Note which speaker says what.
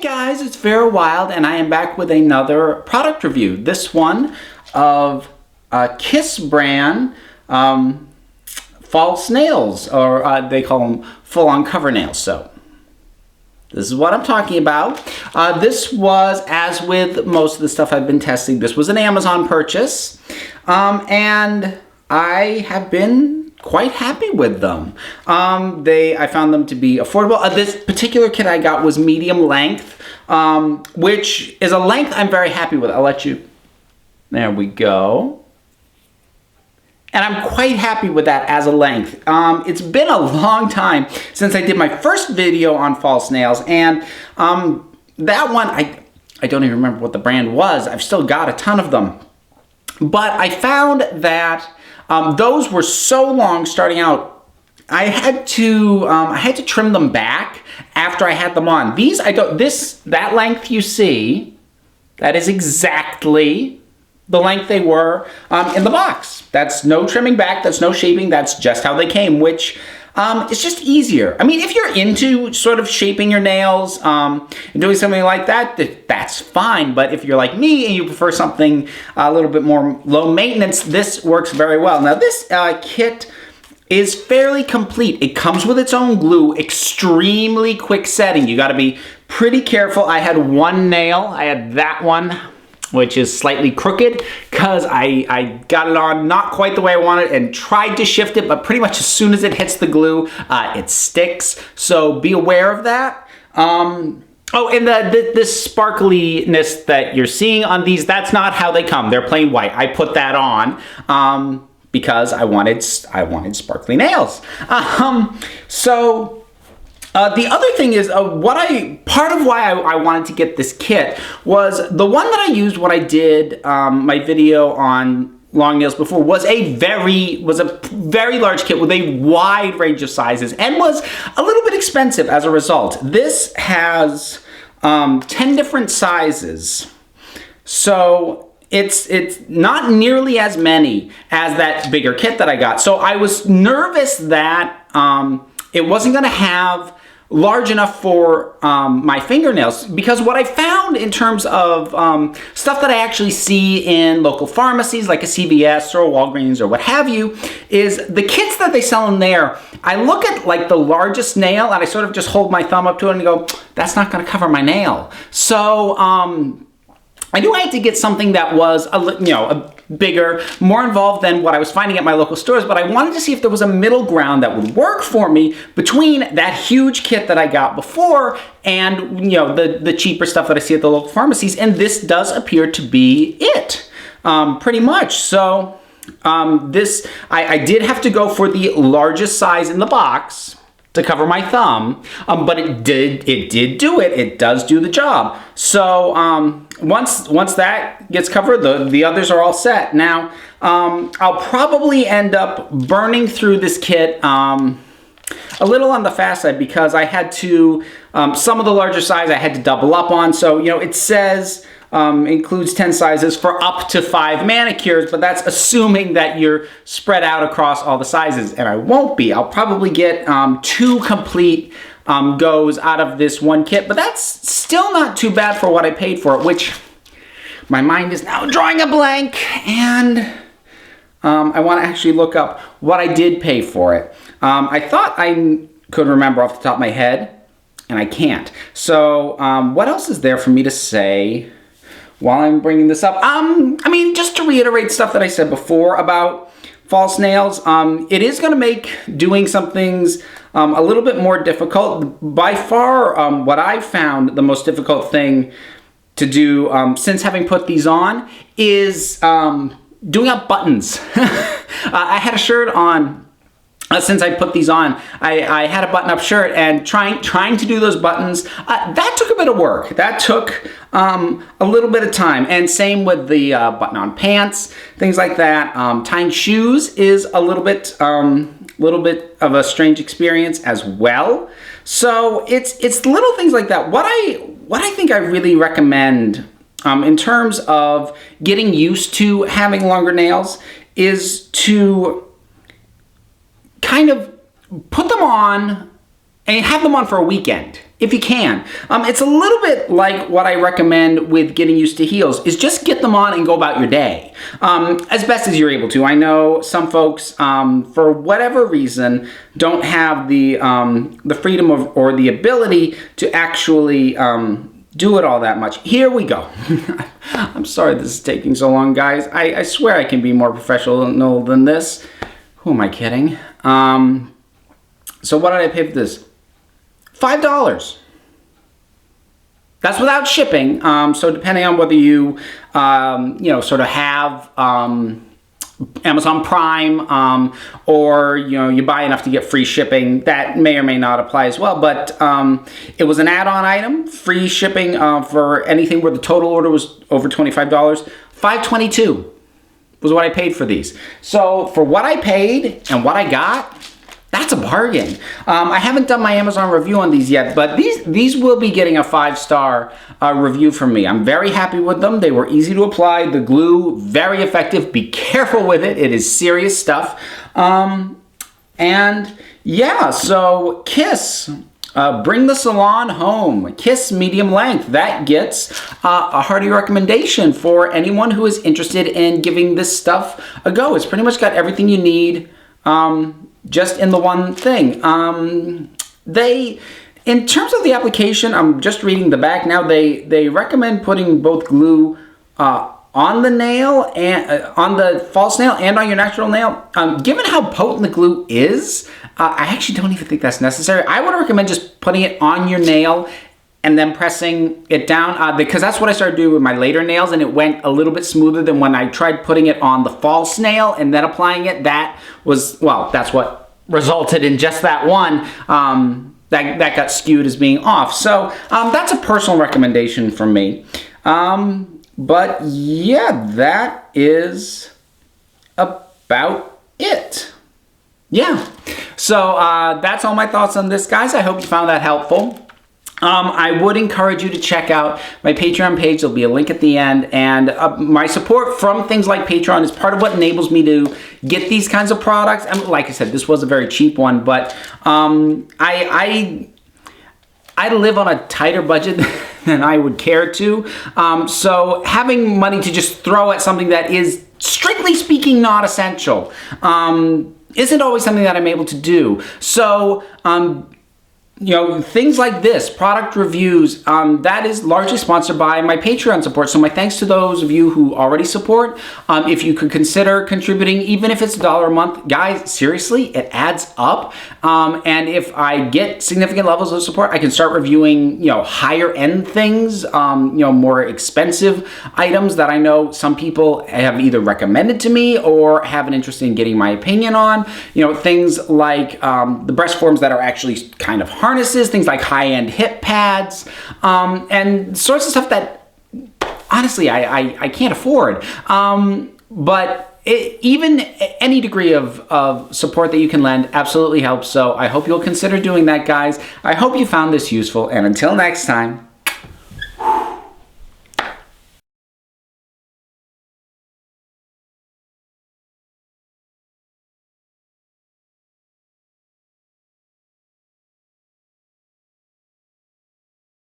Speaker 1: guys, it's Vera Wild and I am back with another product review. This one of Kiss brand false nails, or they call them full-on cover nails. So this is what I'm talking about. This was, as with most of the stuff I've been testing, this was an Amazon purchase, and I have been quite happy with them. I found them to be affordable. This particular kit I got was medium length, which is a length I'm very happy with. I'll let you, there we go. And I'm quite happy with that as a length. It's been a long time since I did my first video on false nails, and that one, I don't even remember what the brand was. I've still got a ton of them. But I found that those were so long starting out, I had to trim them back after I had them on. These, that length you see, that is exactly the length they were in the box. That's no trimming back, that's no shaping, that's just how they came, which is just easier. I mean, if you're into sort of shaping your nails and doing something like that, that's fine. But if you're like me and you prefer something a little bit more low maintenance, this works very well. Now this kit is fairly complete. It comes with its own glue, extremely quick setting. You gotta be pretty careful. I had one nail, I had that one, which is slightly crooked because I got it on not quite the way I wanted and tried to shift it, but pretty much as soon as it hits the glue, it sticks. So be aware of that. Oh, and this sparkliness that you're seeing on these, that's not how they come. They're plain white. I put that on because I wanted sparkly nails. The other thing is, part of why I wanted to get this kit was the one that I used when I did my video on long nails before was a very large kit with a wide range of sizes and was a little bit expensive as a result. This has 10 different sizes, so it's not nearly as many as that bigger kit that I got. So I was nervous that it wasn't going to have large enough for my fingernails, because what I found in terms of stuff that I actually see in local pharmacies like a CVS or a Walgreens or what have you, is the kits that they sell in there, I look at like the largest nail and I sort of just hold my thumb up to it and go, that's not going to cover my nail. So I knew I had to get something that was a bigger, more involved than what I was finding at my local stores, but I wanted to see if there was a middle ground that would work for me between that huge kit that I got before and the cheaper stuff that I see at the local pharmacies, and this does appear to be it, pretty much. So I did have to go for the largest size in the box to cover my thumb, but it did do it. It does do the job. So once that gets covered, the others are all set. Now I'll probably end up burning through this kit a little on the fast side, because I had to, some of the larger size I had to double up on. So it says includes 10 sizes for up to 5 manicures, but that's assuming that you're spread out across all the sizes, and I won't be. I'll probably get 2 complete goes out of this one kit, but that's still not too bad for what I paid for it, which my mind is now drawing a blank, and I want to actually look up what I did pay for it. I thought I could remember off the top of my head, and I can't. So what else is there for me to say while I'm bringing this up? I mean, just to reiterate stuff that I said before about false nails, it is going to make doing some things a little bit more difficult. By far, what I've found the most difficult thing to do since having put these on is doing up buttons. I had a shirt on. Since I put these on, I had a button-up shirt, and trying to do those buttons, that took a bit of work. That took a little bit of time, and same with the button-on pants, things like that. Tying shoes is a little bit of a strange experience as well. So it's little things like that. What I think I really recommend in terms of getting used to having longer nails is to kind of put them on and have them on for a weekend. if you can. It's a little bit like what I recommend with getting used to heels, is just get them on and go about your day as best as you're able to. I know some folks, for whatever reason, don't have the freedom or the ability to actually do it all that much. Here we go. I'm sorry this is taking so long, guys. I swear I can be more professional than this. Who am I kidding? So what did I pay for this? $5. That's without shipping. So depending on whether you, sort of have Amazon Prime, or you buy enough to get free shipping, that may or may not apply as well. But it was an add-on item, free shipping for anything where the total order was over $25. $5.22 was what I paid for these. So for what I paid and what I got, that's a bargain. I haven't done my Amazon review on these yet, but these will be getting a 5-star review from me. I'm very happy with them. They were easy to apply. The glue, very effective. Be careful with it. It is serious stuff. And yeah, so Kiss. Bring the salon home. Kiss medium length. That gets a hearty recommendation for anyone who is interested in giving this stuff a go. It's pretty much got everything you need. Just in the one thing. In terms of the application, I'm just reading the back now, they recommend putting both glue on the nail, and on the false nail and on your natural nail. Given how potent the glue is, I actually don't even think that's necessary. I would recommend just putting it on your nail and then pressing it down, because that's what I started doing with my later nails, and it went a little bit smoother than when I tried putting it on the false nail and then applying it. That was, well, that's what resulted in just that one that got skewed as being off. So that's a personal recommendation from me. But yeah, that is about it. Yeah, so that's all my thoughts on this, guys. I hope you found that helpful. I would encourage you to check out my Patreon page. There'll be a link at the end. And my support from things like Patreon is part of what enables me to get these kinds of products. And like I said, this was a very cheap one, but I live on a tighter budget than I would care to. So having money to just throw at something that is, strictly speaking, not essential isn't always something that I'm able to do. So things like this, product reviews, that is largely sponsored by my Patreon support. So my thanks to those of you who already support. If you could consider contributing, even if it's $1 a month, guys, seriously, it adds up. And if I get significant levels of support, I can start reviewing, higher end things, more expensive items that I know some people have either recommended to me or have an interest in getting my opinion on. Things like the breast forms that are actually kind of harnesses, things like high-end hip pads, and sorts of stuff that honestly I can't afford. But even any degree of support that you can lend absolutely helps. So I hope you'll consider doing that, guys. I hope you found this useful, and until next time.